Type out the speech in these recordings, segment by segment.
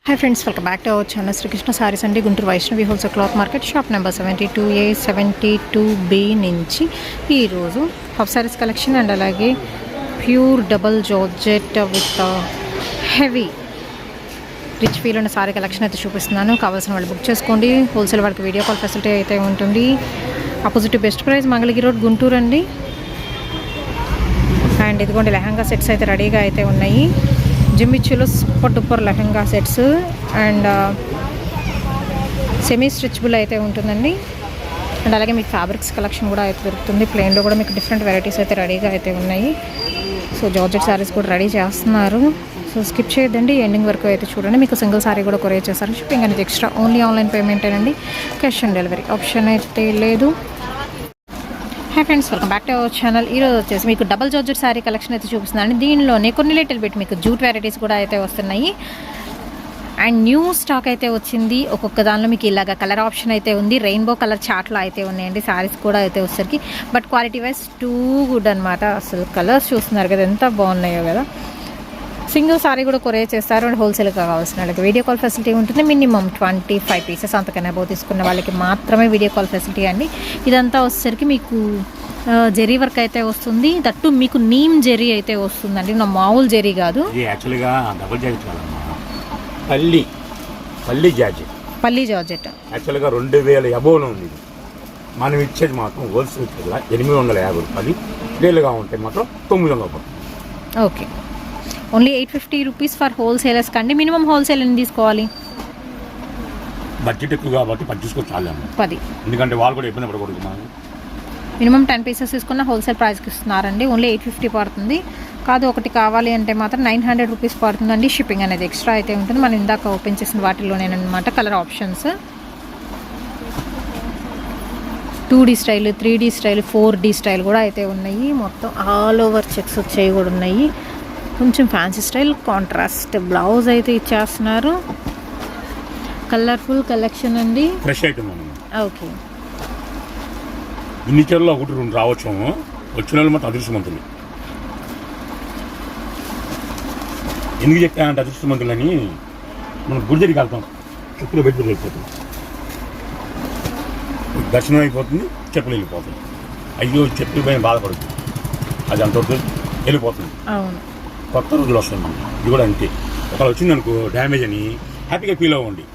Hi friends, welcome back to our channel Srikrishna saris అండి. Guntur Vaishnavi wholesale cloth market shop number 72A 72B నుంచి ఈరోజు half saris collection and అలాగే pure double georgette with heavy rich feel ఉన్న sari collection అయితే చూపిస్తున్నాను. కావాల్సిన వాళ్ళు బుక్ చేసుకోండి. హోల్సేల్ వాళ్ళకి వీడియో కాల్ ఫెసిలిటీ అయితే ఉంటుంది. Opposite best price Mangalagiri road Guntur అండి. అండ్ ఇదిగోండి లెహంగా సెట్స్ అయితే రెడీగా అయితే ఉన్నాయి. జిమ్మిచ్చులో super duper lehenga sets and semi stretchable అయితే ఉంటుందండి. అండ్ అలాగే మీకు ఫ్యాబ్రిక్స్ కలెక్షన్ కూడా అయితే దొరుకుతుంది. ప్లెయిన్లో కూడా మీకు డిఫరెంట్ వెరైటీస్ అయితే రెడీగా అయితే ఉన్నాయి. సో జార్జెట్ శారీస్ కూడా రెడీ చేస్తున్నారు. సో స్కిప్ చేయొద్దండి, ఎండింగ్ వరకు అయితే చూడండి. మీకు సింగిల్ సారీ కూడా కొరియర్ చేస్తారు. షిప్పింగ్ అనేది ఎక్స్ట్రా, ఓన్లీ ఆన్లైన్ పేమెంట్ అండి. క్యాష్ ఆన్ డెలివరీ ఆప్షన్ అయితే లేదు. Hi friends, welcome back to our channel. ఈరోజు వచ్చేసి మీకు డబల్ జార్జెట్ శారీ కలెక్షన్ అయితే చూపిస్తున్నాను. దీనిలోనే కొన్ని లిటిల్ బిట్ మీకు జూట్ వెరైటీస్ కూడా అయితే వస్తున్నాయి. అండ్ న్యూ స్టాక్ అయితే వచ్చింది. ఒక్కొక్క దానిలో మీకు ఇలాగ కలర్ ఆప్షన్ అయితే ఉంది. రెయిన్బో కలర్ చార్ట్లో అయితే ఉన్నాయండి. శారీస్ కూడా అయితే వచ్చేసరికి but quality wise too good అనమాట. అసలు కలర్స్ చూస్తున్నారు కదా ఎంత బాగున్నాయో కదా. సింగిల్ సారీ కూడా కొరియర్ చేస్తారు. అండ్ హోల్సేల్గా కావాల్సిన వాళ్ళకి వీడియో కాల్ ఫెసిలిటీ ఉంటుంది. మినిమం 25 పీసెస్ అంతకన్నా అబౌవ్ తీసుకున్న వాళ్ళకి మాత్రమే వీడియో కాల్ ఫెసిలిటీ అండి. ఇదంతా వచ్చేసరికి మీకు జెరీ వర్క్ అయితే వస్తుంది. దట్టు మీకు నీమ్ జెరీ అయితే వస్తుందండి. నా మామూలు జెరీ కాదు. యాక్చువల్గా డబుల్ జాకెట్ కాదమ్మా, పల్లి జాకెట్. పల్లి జార్జెట్ యాక్చువల్గా 2000 అబోవ్లో ఉంది. మనం ఇచ్చేది మాత్రం హోల్సేల్ 850 రూపాయలు. రీటైల్గా ఉంటే మాత్రం 900 రూపాయలు. Okay, only 850 rupees for wholesalers కండి. మినిమం హోల్సేల్ ఎన్ని తీసుకోవాలి? బడ్జెట్ ఎక్కువ కాబట్టి 10 తీసుకోవచ్చు చాలు. 10, ఎందుకంటే వాళ్ళు కూడా ఇబ్బంది పడకూడదు. మనం మినిమం 10 పీసెస్ తీసుకున్న హోల్సేల్ ప్రైస్కి ఇస్తున్నారండి. ఓన్లీ 850 పడుతుంది. కాదు ఒకటి కావాలి అంటే మాత్రం 900 రూపీస్ పడుతుందండి. షిప్పింగ్ అనేది ఎక్స్ట్రా అయితే ఉంటుంది. మనం ఇందాక ఓపెన్ చేసిన వాటిలోనేనమాట colour options. 2D style, 3D style, 4D style కూడా అయితే ఉన్నాయి. మొత్తం ఆల్ ఓవర్ చెక్స్ వచ్చేవి కూడా ఉన్నాయి. కొంచెం ఫ్యాన్సీ స్టైల్ కాంట్రాస్ట్ బ్లౌజ్ అయితే ఇచ్చేస్తున్నారు. కలర్ఫుల్ కలెక్షన్ అండి. Fresh item. ఓకే, ఇన్ని చీరలో 1-2 రావచ్చు. వచ్చిన వాళ్ళు మాత్రం అదృష్టవంతులు. ఎందుకు చెప్తానంటే అదృష్టవంతులని మనం గుడిజరికి వెళ్తాం, చెప్పులు పెట్టి వెళ్ళిపోతాం. దర్శనం అయిపోతుంది, చెప్పులు వెళ్ళిపోతుంది. అయ్యో చెప్పులు పైన బాధపడుతుంది, అది అంతవరకు వెళ్ళిపోతుంది. అవును, కొత్త రోజులు వస్తుంది. ఇది కూడా అంతే. ఒకవేళ వచ్చిందనుకో డ్యామేజ్ అని హ్యాపీగా ఫీల్ అవ్వండి.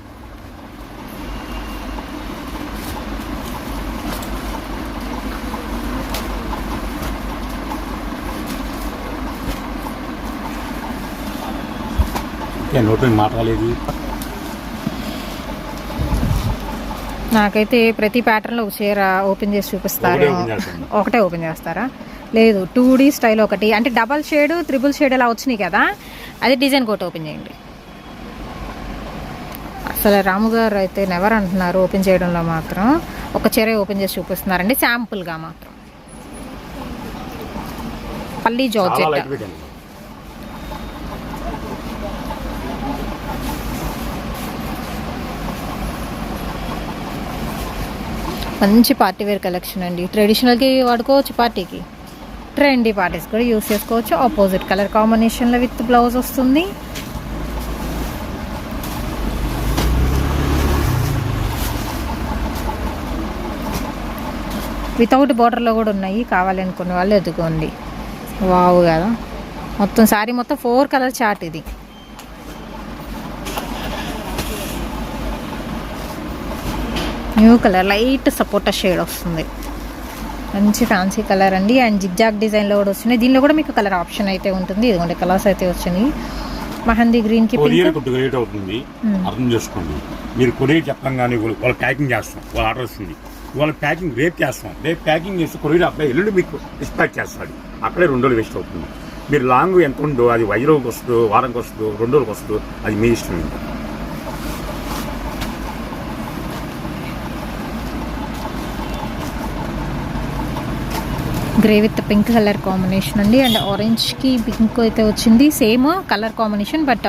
నోట్లో మాట్లాడలేదు. నాకైతే ప్రతి ప్యాటర్న్లో ఒక చీర ఓపెన్ చేసి చూపిస్తారు. ఒకటే ఓపెన్ చేస్తారా? లేదు, 2D స్టైల్ ఒకటి, అంటే డబల్ షేడ్, త్రిబుల్ షేడ్ అలా వచ్చినాయి కదా, అది డిజైన్ కోట్ ఓపెన్ చేయండి. అసలు రాము గారు అయితే నెవర్ అంటున్నారు ఓపెన్ చేయడంలో మాత్రం. ఒక చీర ఓపెన్ చేసి చూపిస్తున్నారండి శాంపుల్గా మాత్రం. పల్లి జార్జెట్, మంచి పార్టీ వేర్ కలెక్షన్ అండి. ట్రెడిషనల్కి వాడుకోవచ్చు, పార్టీకి, ట్రెండీ పార్టీస్ కూడా యూస్ చేసుకోవచ్చు. ఆపోజిట్ కలర్ కాంబినేషన్లో విత్ బ్లౌజ్ వస్తుంది. వితౌట్ బార్డర్లో కూడా ఉన్నాయి. కావాలనుకునే వాళ్ళు ఎదుగుకోండి. వావ్ కదా, మొత్తం శారీ మొత్తం 4 కలర్ చార్ట్. ఇది న్యూ కలర్, లైట్ సపోటా షేడ్ వస్తుంది. మంచి ఫ్యాన్సీ కలర్ అండి. అండ్ జిగ్జాగ్ డిజైన్లో కూడా వస్తున్నాయి. దీనిలో కూడా మీకు కలర్ ఆప్షన్ అయితే ఉంటుంది. ఇదిగోండి కలర్స్ అయితే వచ్చినాయి. మహందీ గ్రీన్కి రేట్ అవుతుంది, అర్థం చేసుకోండి. మీరు కొరియర్ చెప్పడం కానీ వాళ్ళు ప్యాకింగ్ చేస్తాం, వాళ్ళు ఆర్డర్ వస్తుంది, వాళ్ళ ప్యాకింగ్ రేపు చేస్తాం. రేపు ప్యాకింగ్ చేస్తే కొరియర్ అప్లై ఎల్లుండి మీకు డిస్పాచ్ చేస్తాడు. అక్కడే 2 రోజులు వేస్ట్ అవుతుంది. మీరు లాంగ్ ఎంత ఉందో అది 5 రోజులకు వస్తుందో, వారానికి వస్తుందో, 2 రోజులకు వస్తుందో, అది మీ ఇష్టం. Grey with pink colour combination అండి. అండ్ ఆరెంజ్కి పింక్ అయితే వచ్చింది. Same colour combination but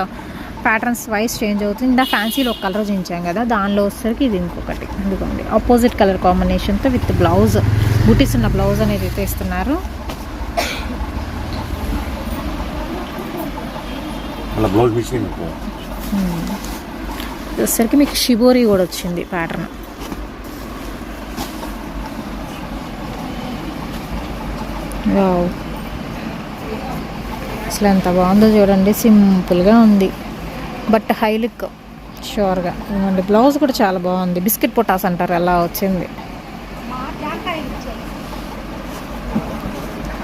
patterns wise change అవుతుంది. ఇందా ఫ్యాన్సీలో ఒక కలర్ చూపించాం కదా, దానిలో వచ్చేసరికి ఇది ఇంకొకటి. ఎందుకండి ఆపోజిట్ కలర్ కాంబినేషన్తో విత్ బ్లౌజ్, బూటీస్ ఉన్న బ్లౌజ్ అనేది అయితే ఇస్తున్నారు. అలా బ్లౌజ్ మిషన్ వచ్చేసరికి మీకు షిబోరి కూడా వచ్చింది ప్యాటర్న్. వావ్, అసలు ఎంత బాగుందో చూడండి, సింపుల్గా ఉంది బట్ హై లుక్ షూర్గా. ఇవ్వండి, బ్లౌజ్ కూడా చాలా బాగుంది, బిస్కెట్ పొటాస్ అంటారు అలా వచ్చింది.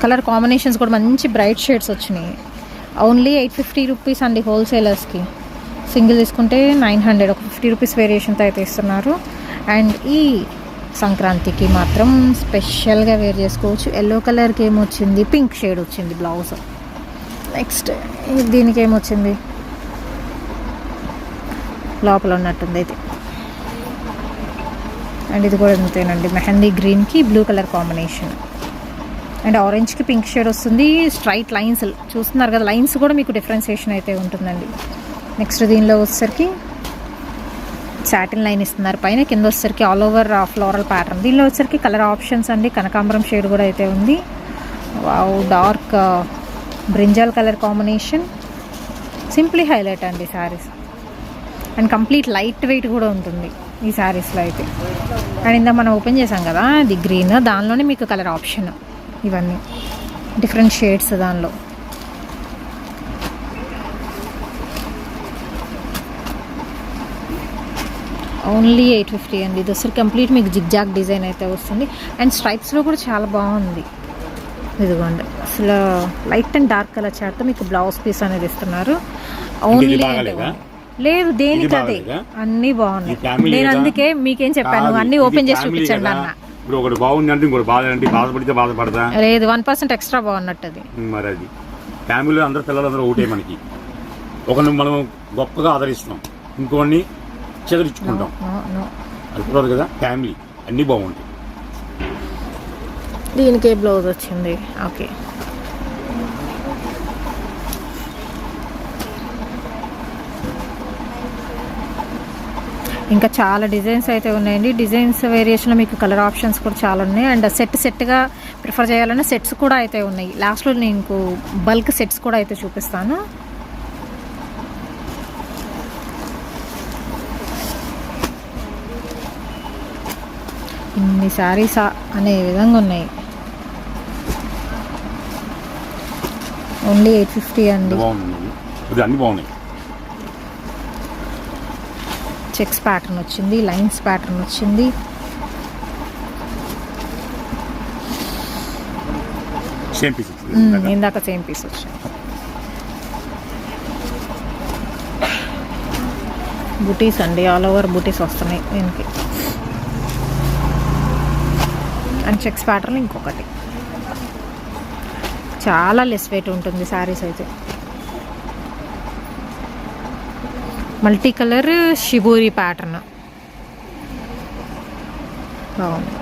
కలర్ కాంబినేషన్స్ కూడా మంచి బ్రైట్ షేడ్స్ వచ్చినాయి. ఓన్లీ 850 రూపీస్ అండి హోల్సేలర్స్కి. సింగిల్ తీసుకుంటే 900, ఒక 50 రూపీస్ వేరియేషన్తో అయితే ఇస్తున్నారు. అండ్ ఈ సంక్రాంతికి మాత్రం స్పెషల్గా వేర్ చేసుకోవచ్చు. ఎల్లో కలర్కి ఏమొచ్చింది, పింక్ షేడ్ వచ్చింది బ్లౌజ్. నెక్స్ట్ దీనికి ఏమొచ్చింది, లోపల ఉన్నట్టుంది అయితే. అండ్ ఇది కూడా అంతేనండి, మెహందీ గ్రీన్కి బ్లూ కలర్ కాంబినేషన్. అండ్ ఆరెంజ్కి పింక్ షేడ్ వస్తుంది. స్ట్రైట్ లైన్స్ చూస్తున్నారు కదా, లైన్స్ కూడా మీకు డిఫరెన్సియేషన్ అయితే ఉంటుందండి. నెక్స్ట్ దీనిలో వచ్చేసరికి సాటిన్ లైన్ ఇస్తున్నారు పైన, కింద వచ్చేసరికి ఆల్ ఓవర్ ఫ్లోరల్ ప్యాటర్న్. దీనిలో వచ్చేసరికి కలర్ ఆప్షన్స్ అండి, కనకాంబరం షేడ్ కూడా అయితే ఉంది. Wow, dark brinjal colour combination, simply highlight అండి saris. And complete light weight కూడా ఉంటుంది ఈ శారీస్లో అయితే. అండ్ ఇందా మనం ఓపెన్ చేసాం కదా ఇది గ్రీన్, దానిలోనే మీకు కలర్ ఆప్షన్, ఇవన్నీ డిఫరెంట్ షేడ్స్ దానిలో. ఓన్లీ 850 అండి. ఇది వచ్చేసరికి కంప్లీట్ మీకు జిగ్జాగ్ డిజైన్ అయితే వస్తుంది. అండ్ స్ట్రైప్స్లో కూడా చాలా బాగుంది. ఇదిగోండి, అసలు లైట్ అండ్ డార్క్ కలర్ చాట్తో మీకు బ్లౌజ్ పీస్ అనేది ఇస్తున్నారు. ఓన్లీ లేదు, దేనికి అదే అన్నీ బాగున్నాయి. నేను అందుకే మీకేం చెప్పాను, అన్నీ ఓపెన్ చేసి చూపించండి అన్న. ఒకటి బాగుంది అంటే ఇంకోటి బాధపడితే బాధపడతా లేదు, 1% ఎక్స్ట్రా బాగున్నట్టు అది. మరి అది ఫ్యామిలీలో అందరూ పిల్లలందరూ ఒకటే మనకి. ఒకరిని మనం గొప్పగా ఆదరిస్తాం, ఇంకోని చెదరించుకుంటాం. అది కూడా కదా ఫ్యామిలీ, అన్నీ బాగుంటాయి. దీనికి బ్లౌజ్ వచ్చింది. ఓకే, ఇంకా చాలా డిజైన్స్ అయితే ఉన్నాయండి. డిజైన్స్ వేరియేషన్లో మీకు కలర్ ఆప్షన్స్ కూడా చాలా ఉన్నాయి. అండ్ సెట్గా ప్రిఫర్ చేయాలన్నా సెట్స్ కూడా అయితే ఉన్నాయి. లాస్ట్లో నేను బల్క్ సెట్స్ కూడా అయితే చూపిస్తాను. ఇన్ని శారీస్ అనే విధంగా ఉన్నాయి. ఓన్లీ 850 అండి. అన్ని బాగున్నాయి. చెక్స్ ప్యాటర్న్ వచ్చింది, లైన్స్ ప్యాటర్న్ వచ్చింది. ఇందాక సేమ్ పీస్ వచ్చింది. బుటీస్ అండి, ఆల్ ఓవర్ బుటీస్ వస్తున్నాయి దీనికి. అండ్ చెక్స్ ప్యాటర్న్ ఇంకొకటి, చాలా లెస్ వెయిట్ ఉంటుంది శారీస్ అయితే. మల్టీ కలర్ షిబోరి ప్యాటర్న్ బాగుంది.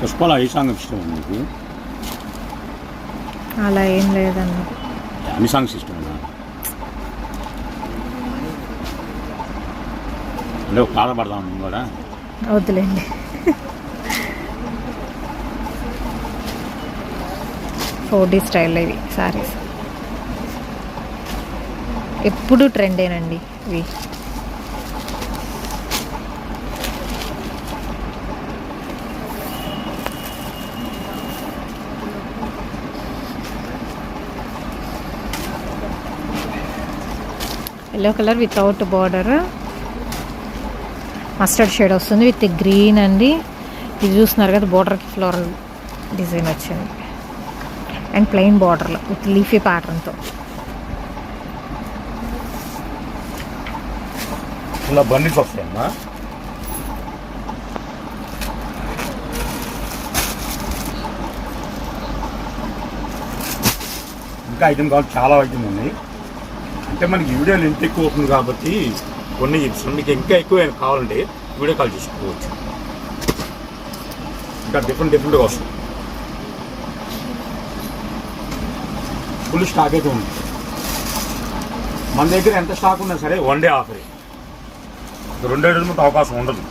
పుష్పాల ఏ సాంగ్ ఇష్టం మీకు? అలా ఏం లేదన్న, అన్ని సాంగ్స్ ఇష్టం అంటే పాట పడదాం కూడా. వద్దులేండి, 4D స్టైల్ ఇవి శారీస్ ఎప్పుడు ట్రెండేనండి ఇవి. Yellow colour without border, mustard shade వస్తుంది విత్ గ్రీన్ అండి. ఇది చూస్తున్నారు కదా, బార్డర్కి ఫ్లోరల్ డిజైన్ వచ్చింది. అండ్ ప్లెయిన్ బార్డర్లో విత్ లీఫీ ప్యాటర్న్తో. ఇలా బండిస్ వస్తాయమ్మా. ఇంకా ఐటమ్ కావాలి, చాలా ఐటమ్ ఉన్నాయి. అంటే మనకి వీడియోలు ఎంత ఎక్కువ అవుతుంది కాబట్టి కొన్ని చెప్తున్నాం. మీకు ఇంకా ఎక్కువ కావాలంటే వీడియో కాల్ చేసుకోవచ్చు. ఇంకా డిఫరెంట్గా వస్తుంది. ఫుల్ స్టాక్ అయితే ఉంది మన దగ్గర. ఎంత స్టాక్ ఉన్నా సరే 1 డే ఆఫర్, 2 రోజుల అవకాశం ఉండదు.